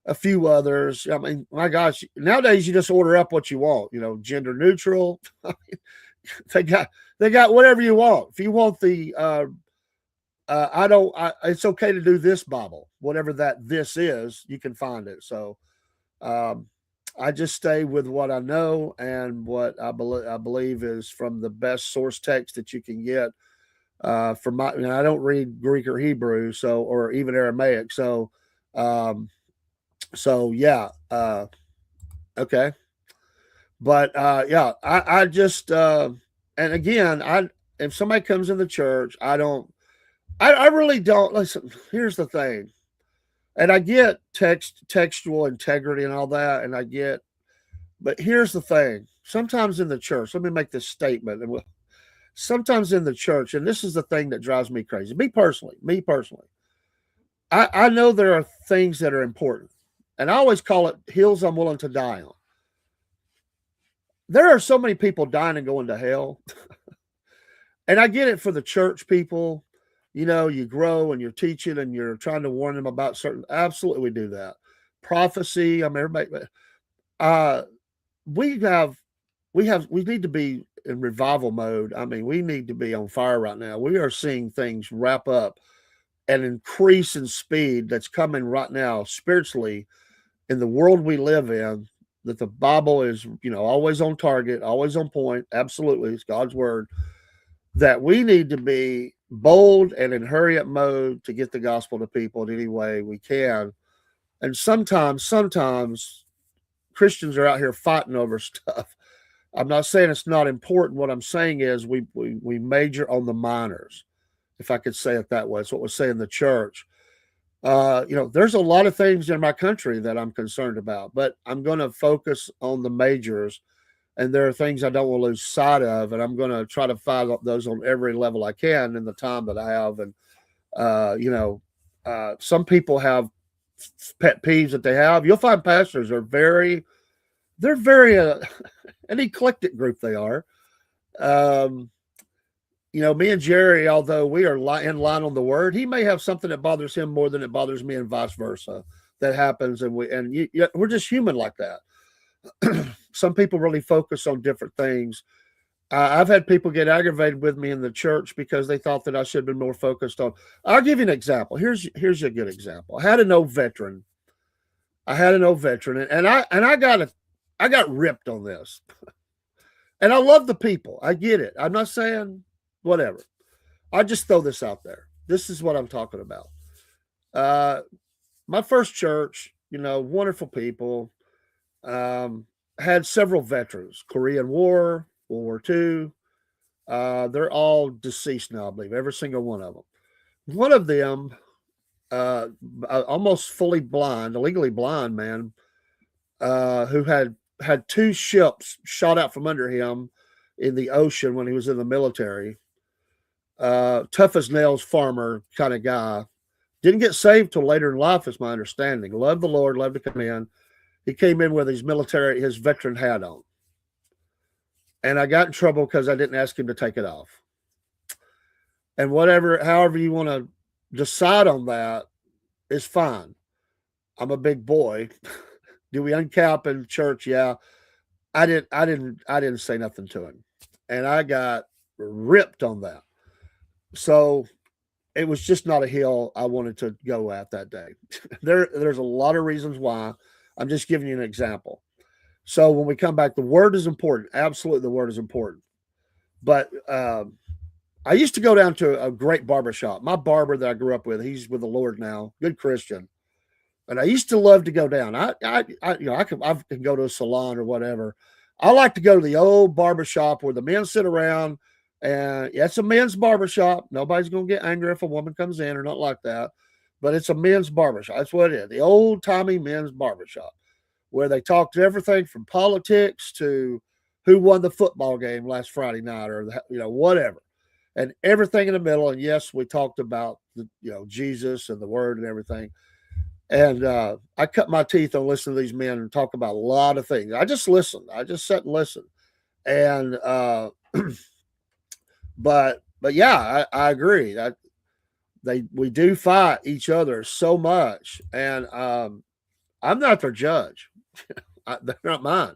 a few others. I mean, my gosh, nowadays you just order up what you want. Gender neutral. They got whatever you want. If you want the it's okay to do this Bible, whatever this is, you can find it. So I just stay with what I know and what I believe is from the best source text that you can get. I don't read Greek or Hebrew, or even Aramaic. Yeah. Okay. But yeah, I just and again, if somebody comes in the church, I really don't listen. Here's the thing, and I get textual integrity and all that, but here's the thing. Sometimes in the church, let me make this statement, and sometimes in the church, and this is the thing that drives me crazy. Me personally, I know there are things that are important, and I always call it hills I'm willing to die on. There are so many people dying and going to hell. And I get it for the church people. You grow and you're teaching and you're trying to warn them about certain. Absolutely, we do that. Prophecy. I mean, everybody. We need to be in revival mode. I mean, we need to be on fire right now. We are seeing things wrap up and increase in speed that's coming right now spiritually in the world we live in. That the Bible is, always on target, always on point. Absolutely, it's God's word. That we need to be bold and in hurry up mode to get the gospel to people in any way we can. And sometimes Christians are out here fighting over stuff. I'm not saying it's not important. What I'm saying is we major on the minors, if I could say it that way. It's what we say in the church. There's a lot of things in my country that I'm concerned about, but I'm going to focus on the majors, and there are things I don't want to lose sight of, and I'm going to try to find those on every level I can in the time that I have. And some people have pet peeves that they have. You'll find pastors are very an eclectic group they are. Me and Jerry, although we are in line on the word, he may have something that bothers him more than it bothers me, and vice versa. That happens, and we're just human like that. Some people really focus on different things. I've had people get aggravated with me in the church because they thought that I should have been more focused on. I'll give you an example. Here's a good example. I had an old veteran, and I got ripped on this, and I love the people. I get it. I'm not saying whatever. I just throw this out there. This is what I'm talking about. My first church, wonderful people, had several veterans, Korean War, World War II. They're all deceased now, I believe, every single one of them. One of them, almost fully blind, illegally blind man, who had two ships shot out from under him in the ocean when he was in the military. Tough as nails farmer kind of guy. Didn't get saved till later in life, is my understanding. Loved the Lord, loved to come in. He came in with his veteran hat on. And I got in trouble because I didn't ask him to take it off. And however you want to decide on that is fine. I'm a big boy. Do we uncap in church? Yeah. I didn't say nothing to him, and I got ripped on that. So it was just not a hill I wanted to go at that day. There's a lot of reasons why. I'm just giving you an example. So when we come back, the word is important. Absolutely, the word is important. But I used to go down to a great barber shop. My barber that I grew up with, he's with the Lord now, good Christian. And I used to love to go down. I can go to a salon or whatever. I like to go to the old barber shop where the men sit around, and yeah, it's a men's barber shop. Nobody's gonna get angry if a woman comes in or not like that. But it's a men's barber shop. That's what it is. The old timey men's barber shop where they talked everything from politics to who won the football game last Friday night or whatever, and everything in the middle. And yes, we talked about Jesus and the Word and everything. And I cut my teeth on listening to these men talk about a lot of things. I just listened. I just sat and listened. And but yeah, I agree. We do fight each other so much, and I'm not their judge. They're not mine.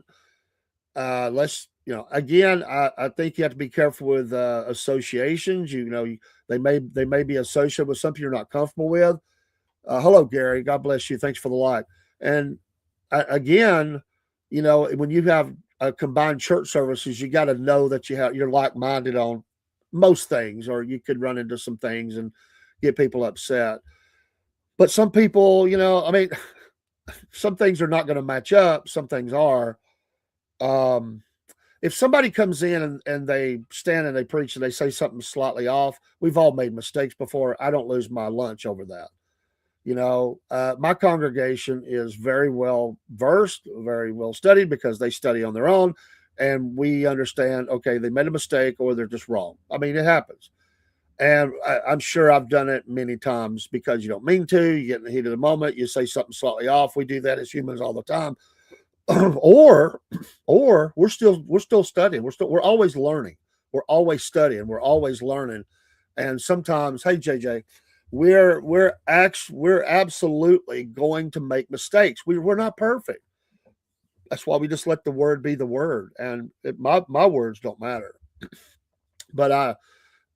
Let's again. I think you have to be careful with associations. They may be associated with something you're not comfortable with. Hello, Gary. God bless you. Thanks for the like. And again, when you have combined church services, you got to know that you're like minded on most things, or you could run into some things and get people upset. But some people, I mean, some things are not going to match up. Some things are. Um, if somebody comes in and they stand and they preach and they say something slightly off, we've all made mistakes before. I don't lose my lunch over that. My congregation is very well versed, very well studied because they study on their own. And we understand, okay, they made a mistake or they're just wrong. I mean, it happens. And I'm sure I've done it many times because you don't mean to. You get in the heat of the moment, you say something slightly off. We do that as humans all the time. or we're still studying. We're always learning. We're always studying. We're always learning. And sometimes, hey JJ, we're absolutely going to make mistakes. We're not perfect. That's why we just let the word be the word, and my words don't matter. But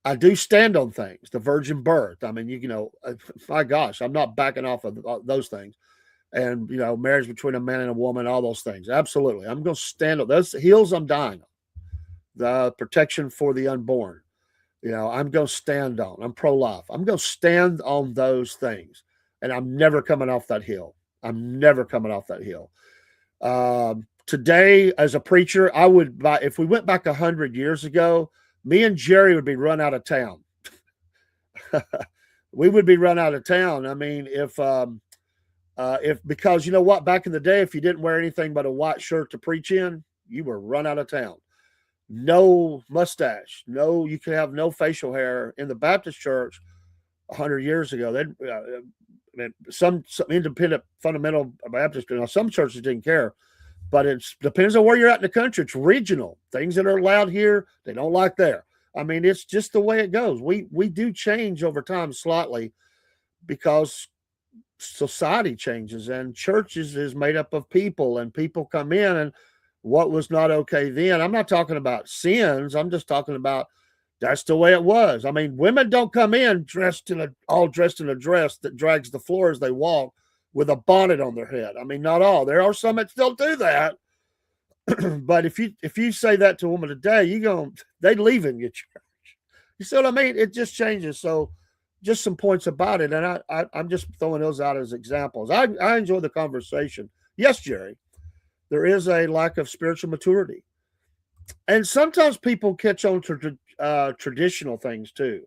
I do stand on things. The virgin birth. I mean, my gosh, I'm not backing off of those things. And marriage between a man and a woman, all those things. Absolutely, I'm going to stand on those hills. I'm dying on the protection for the unborn. I'm going to stand on. I'm pro-life. I'm going to stand on those things, and I'm never coming off that hill. I'm never coming off that hill. Today, as a preacher, if we went back 100 years ago, me and Jerry would be run out of town. We would be run out of town. I mean, because you know what, back in the day, if you didn't wear anything but a white shirt to preach in, you were run out of town. No mustache, you can have no facial hair in the Baptist church 100 years ago. Some independent fundamental Baptist, some churches didn't care, but it depends on where you're at in the country. It's regional. Things that are allowed here, they don't like there. I mean, it's just the way it goes. We do change over time slightly because society changes, and churches is made up of people, and people come in, and what was not okay then. I'm not talking about sins. I'm just talking about that's the way it was. I mean, women don't come in all dressed in a dress that drags the floor as they walk with a bonnet on their head. I mean, not all. There are some that still do that. But if you say that to a woman today, they leave in your church. You see what I mean? It just changes. So just some points about it. And I'm just throwing those out as examples. I enjoy the conversation. Yes, Jerry, there is a lack of spiritual maturity. And sometimes people catch on to traditional things too.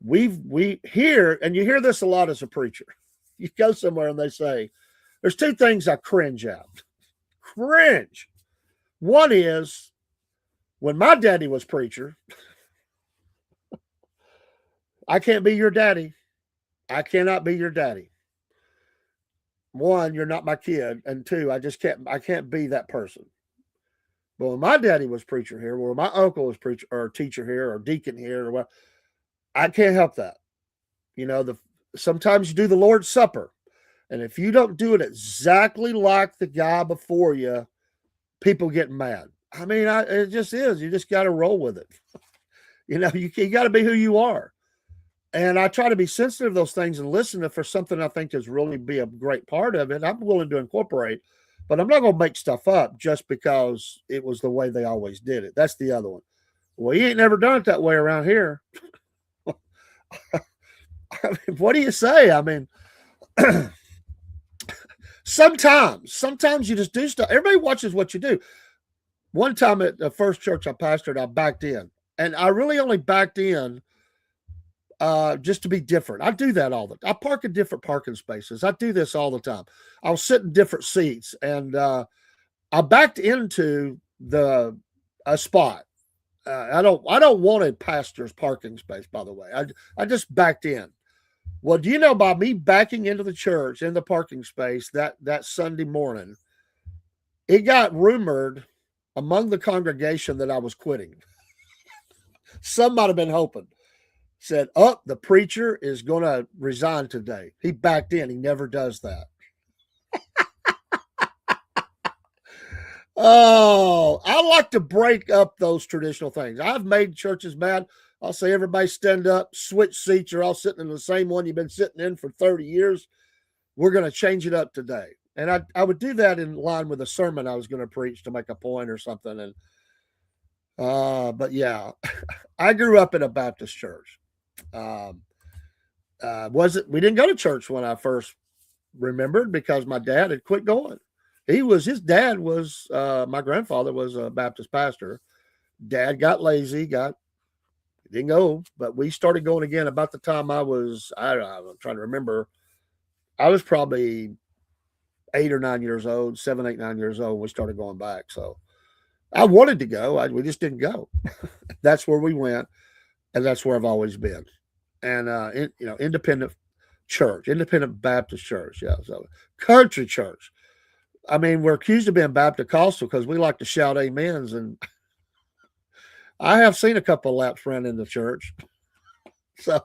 We hear, and you hear this a lot as a preacher. You go somewhere and they say, there's two things I cringe at. Cringe. One is when my daddy was preacher, I can't be your daddy. I cannot be your daddy. One, you're not my kid. And two, I can't be that person. But when my daddy was preacher here, or my uncle was preacher or teacher here, or deacon here, or what, I can't help that. Sometimes you do the Lord's Supper, and if you don't do it exactly like the guy before you, people getting mad. I mean, it just is. You just got to roll with it. You got to be who you are. And I try to be sensitive to those things and listen to for something I think is really be a great part of it. I'm willing to incorporate, but I'm not going to make stuff up just because it was the way they always did it. That's the other one. Well, you ain't never done it that way around here. I mean, what do you say? I mean, sometimes you just do stuff. Everybody watches what you do. One time at the first church I pastored, I backed in, and I really only backed in just to be different. I do that all the time. I park in different parking spaces. I do this all the time. I'll sit in different seats, and I backed into a spot. I don't want a pastor's parking space, by the way. I just backed in. Well, do you know, by me backing into the church in the parking space that Sunday morning, it got rumored among the congregation that I was quitting. Some might have been hoping. Said, the preacher is going to resign today. He backed in. He never does that. Oh, I like to break up those traditional things. I've made churches mad. I'll say, everybody stand up, switch seats. You're all sitting in the same one you've been sitting in for 30 years. We're going to change it up today. And I would do that in line with a sermon I was going to preach to make a point or something. And but yeah, I grew up in a Baptist church. We didn't go to church when I first remembered because my dad had quit going. His dad was, my grandfather was a Baptist pastor. Dad got lazy, didn't go, but we started going again about the time I'm trying to remember. I was probably 8 or 9 years old, 7, 8, 9 years old. We started going back. So I wanted to go. We just didn't go. That's where we went. And that's where I've always been. And, independent church, independent Baptist church. Yeah. So country church. I mean, we're accused of being Baptist because we like to shout amens. And I have seen a couple of laps run in the church. So,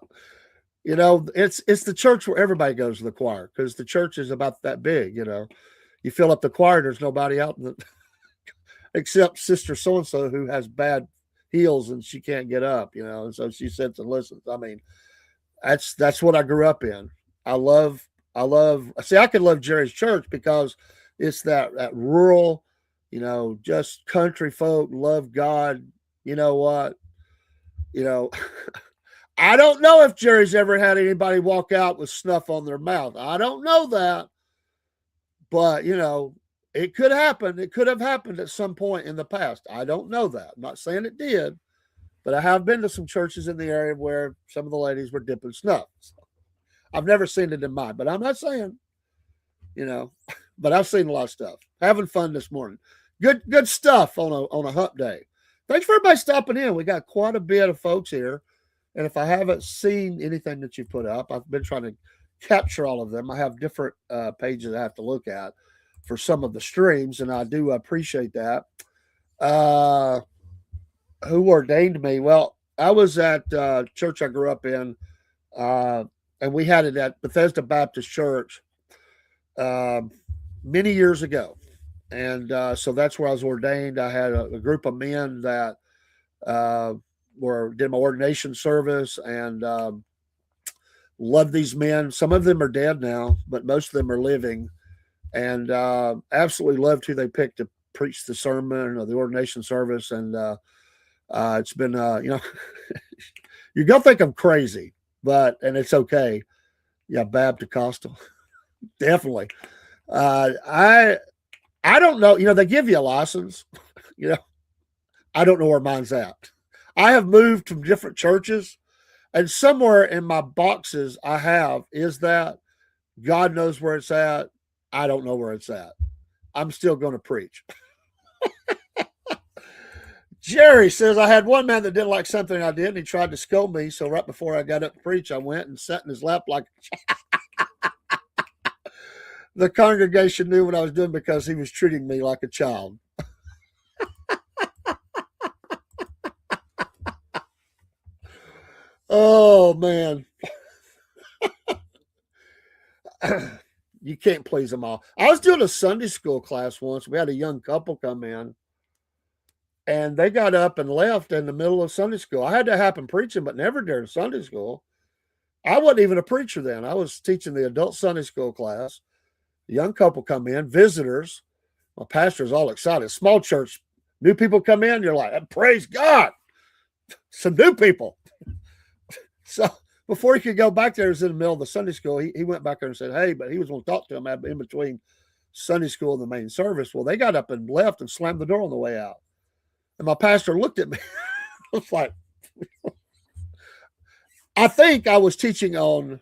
it's the church where everybody goes to the choir because the church is about that big, You fill up the choir, there's nobody out except Sister so-and-so who has bad heels and she can't get up, and so she sits and listens. I mean, that's what I grew up in. I could love Jerry's church because it's that rural, just country folk love God. You know what? I don't know if Jerry's ever had anybody walk out with snuff on their mouth. I don't know that. But, it could happen. It could have happened at some point in the past. I don't know that. I'm not saying it did. But I have been to some churches in the area where some of the ladies were dipping snuff. So I've never seen it in mine. But I'm not saying, but I've seen a lot of stuff. Having fun this morning. Good stuff on a hump day. Thanks for everybody stopping in. We got quite a bit of folks here. And if I haven't seen anything that you put up, I've been trying to capture all of them. I have different pages I have to look at for some of the streams, and I do appreciate that. Who ordained me? Well, I was at church I grew up in, and we had it at Bethesda Baptist Church many years ago. And so that's where I was ordained. I had a group of men that did my ordination service and love these men. Some of them are dead now, but most of them are living, and absolutely loved who they picked to preach the sermon or the ordination service. And it's been, you're going to think I'm crazy, and it's okay. Yeah, Baptist Costal. Definitely. I don't know. They give you a license. I don't know where mine's at. I have moved from different churches, and somewhere in my boxes I have is that God knows where it's at. I don't know where it's at. I'm still going to preach. Jerry says, I had one man that didn't like something I did, and he tried to scold me. So right before I got up to preach, I went and sat in his lap like the congregation knew what I was doing because he was treating me like a child. Oh, man. You can't please them all. I was doing a Sunday school class once. We had a young couple come in, and they got up and left in the middle of Sunday school. I had to happen preaching, but never during Sunday school. I wasn't even a preacher then. I was teaching the adult Sunday school class. A young couple come in, visitors. My pastor's all excited. Small church, new people come in. You're like, praise God, some new people. So before he could go back there, he was in the middle of the Sunday school. He went back there and said, hey, but he was going to talk to him in between Sunday school and the main service. Well, they got up and left and slammed the door on the way out. And my pastor looked at me. I was like, I think I was teaching on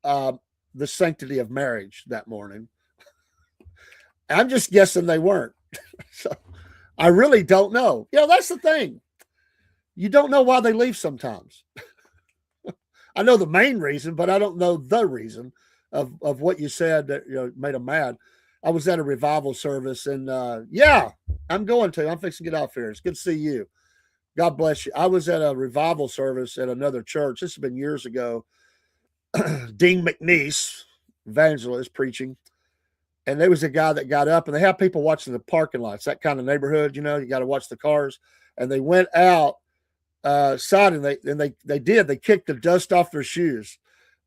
the sanctity of marriage that morning. I'm just guessing they weren't. So I really don't know. That's the thing. You don't know why they leave sometimes. I know the main reason, but I don't know the reason of what you said that made them mad. I was at a revival service, and I'm going to. I'm fixing to get off here. It's good to see you. God bless you. I was at a revival service at another church. This has been years ago. Dean McNeese, evangelist, preaching. And there was a guy that got up, and they have people watching the parking lots, that kind of neighborhood, you got to watch the cars. And they went out side, and they kicked the dust off their shoes.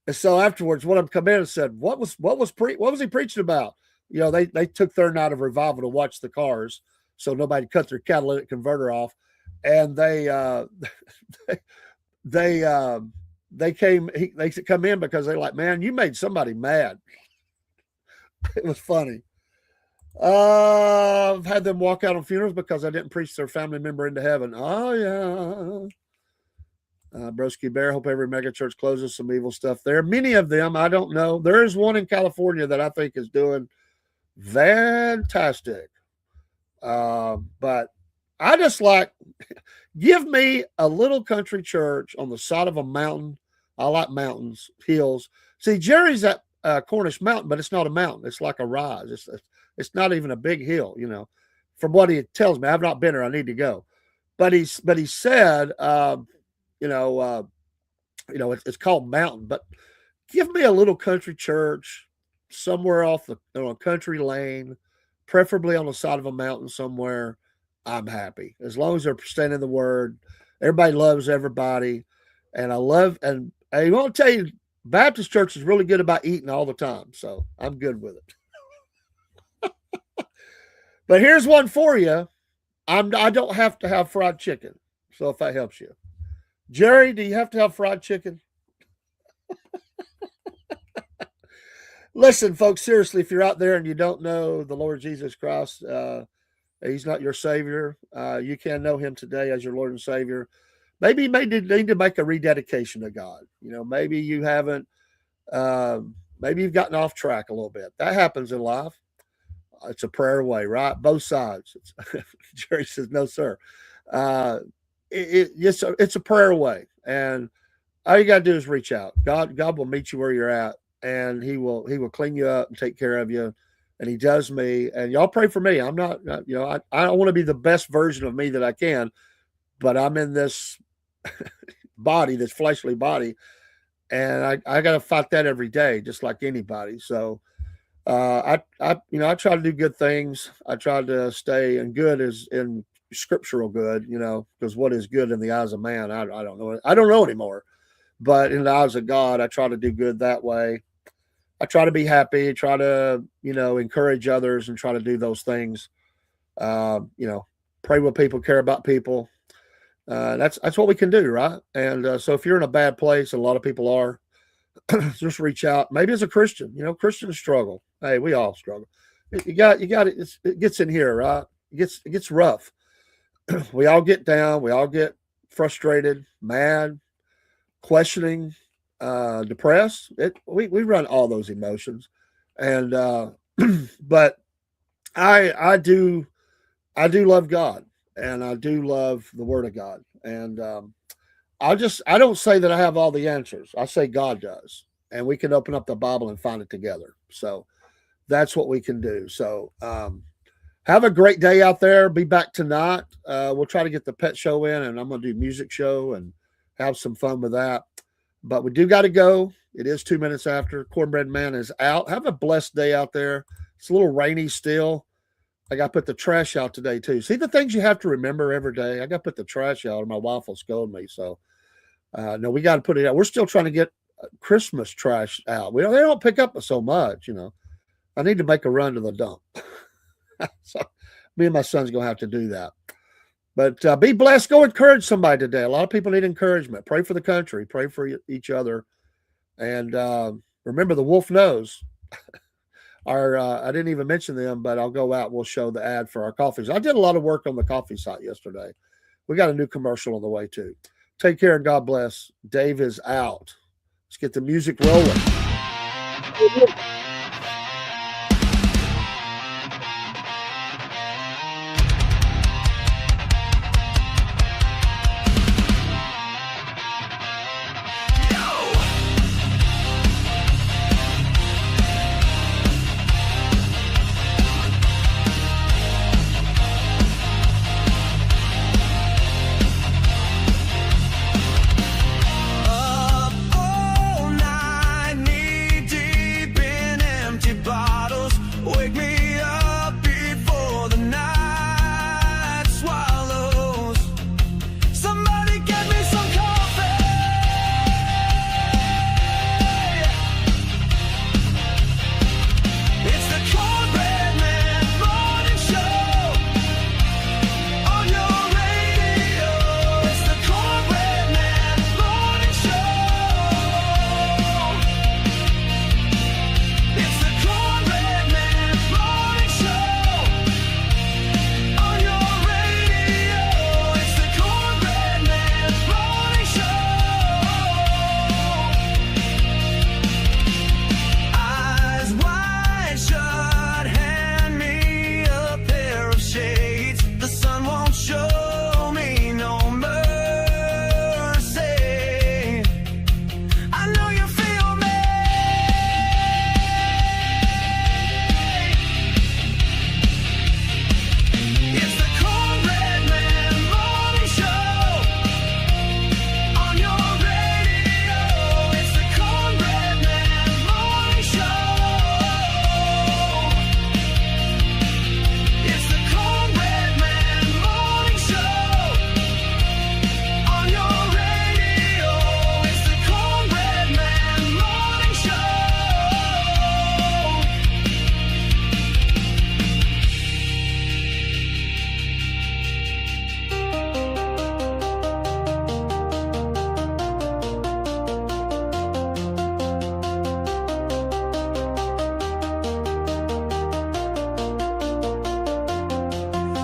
And so afterwards, one of them come in and said, what was he preaching about? They took their night of revival to watch the cars, so nobody cut their catalytic converter off. And they come in because they're like, man, you made somebody mad. It was funny. I've had them walk out on funerals because I didn't preach their family member into heaven. Oh, yeah. Broski Bear, hope every mega church closes. Some evil stuff there. Many of them, I don't know. There is one in California that I think is doing fantastic. But I just give me a little country church on the side of a mountain. I like mountains, hills. See, Jerry's at Cornish Mountain, but it's not a mountain. It's like a rise. It's not even a big hill, from what he tells me. I've not been there. I need to go. But he said, it's called mountain, but give me a little country church somewhere off a country lane, preferably on the side of a mountain somewhere. I'm happy as long as they're staying in the word. Everybody loves everybody. And I want to tell you, Baptist church is really good about eating all the time. So I'm good with it. But here's one for you. I don't have to have fried chicken. So if that helps you. Jerry, do you have to have fried chicken? Listen, folks, seriously, if you're out there and you don't know the Lord Jesus Christ, he's not your Savior. You can know him today as your Lord and Savior. Maybe you may need to make a rededication to God. Maybe you haven't, maybe you've gotten off track a little bit. That happens in life. It's a prayer away, right? Both sides. Jerry says, no, sir. It's a prayer away. And all you got to do is reach out. God will meet you where you're at, and he will clean you up and take care of you. And he does me. And y'all pray for me. I'm not, I don't want to be the best version of me that I can, but I'm in this body, this fleshly body, and I got to fight that every day, just like anybody. So I try to do good things. I try to stay, and good is in scriptural good, because what is good in the eyes of man, I don't know. I don't know anymore, but in the eyes of God, I try to do good that way. I try to be happy, try to, encourage others and try to do those things. Pray with people, care about people. That's what we can do, right? And so if you're in a bad place, and a lot of people are, just reach out. Maybe as a Christian, Christians struggle. Hey, we all struggle. You got it. It gets in here, right? It gets rough. We all get down. We all get frustrated, mad, questioning, depressed. We run all those emotions, and but I do love God, and I do love the Word of God, and I don't say that I have all the answers. I say God does, and we can open up the Bible and find it together. So that's what we can do. So have a great day out there. Be back tonight. We'll try to get the pet show in, and I'm going to do music show and have some fun with that. But we do got to go. It is 2 minutes after. Cornbread Man is out. Have a blessed day out there. It's a little rainy still. I got to put the trash out today, too. See the things you have to remember every day? I got to put the trash out, or my wife will scold me. So, no, we got to put it out. We're still trying to get Christmas trash out. They don't pick up so much, you know. I need to make a run to the dump. So, me and my son's going to have to do that. But be blessed. Go encourage somebody today. A lot of people need encouragement. Pray for the country. Pray for each other. And remember, the wolf knows. I didn't even mention them, but I'll go out. We'll show the ad for our coffees. I did a lot of work on the coffee site yesterday. We got a new commercial on the way, too. Take care and God bless. Dave is out. Let's get the music rolling.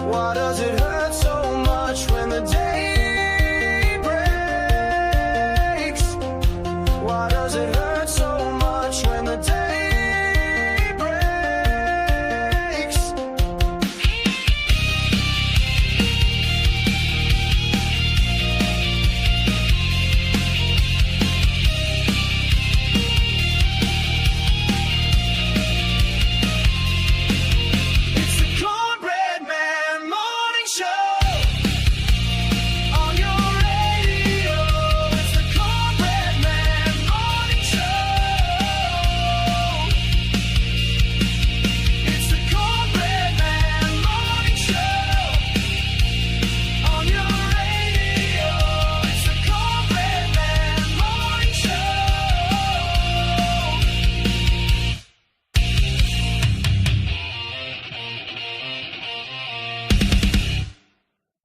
Why does it hurt?